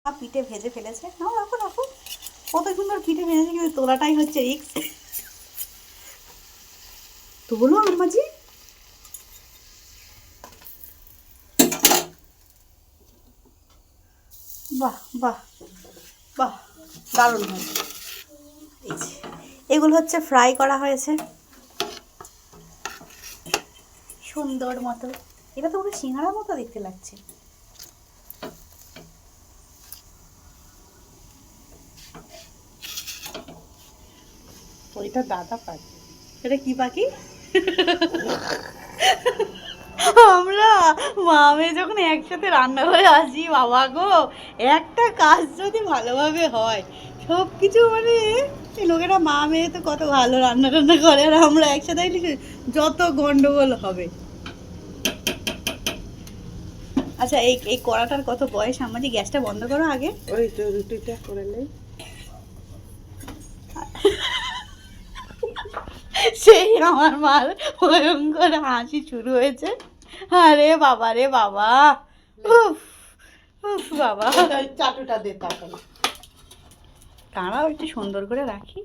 পিঠে ভেজে ফেলেছে। নাও রাখো রাখো, কত সুন্দর পিঠে ভেজেছে, কিন্তু তোলাটাই হচ্ছে রিক্স। তোলো আম্মাজি। বাহ বাহ বাহ, দারুণ হয়েছে। এগুলো হচ্ছে ফ্রাই করা হয়েছে সুন্দর মতো। এটা তো পুরো সিঙ্গারা মতো দেখতে লাগছে। ওইটা দাদা পাখি। এটা কি পাখি? আমরা মা মেয়ে যখন একসাথে রান্না করে আসি, বাবা গো, একটা কাজ যদি ভালোভাবে হয়, সব কিছু মানে লোকেরা মা মেয়ে তো কত ভালো রান্না টান্না করে, আর আমরা একসাথে যত গন্ডগোল হবে। আচ্ছা, এই এই কড়াটার কত বয়স? আমাদের গ্যাসটা বন্ধ করো আগে। ওই তো রুটিটা করে নেই। সেই আমার মার ভয়ঙ্কর হাসি শুরু হয়েছে। আরে বাবা রে বাবা, উফ উফ বাবা। চাটুটা দে তারপরে। তারাও একটু সুন্দর করে রাখি।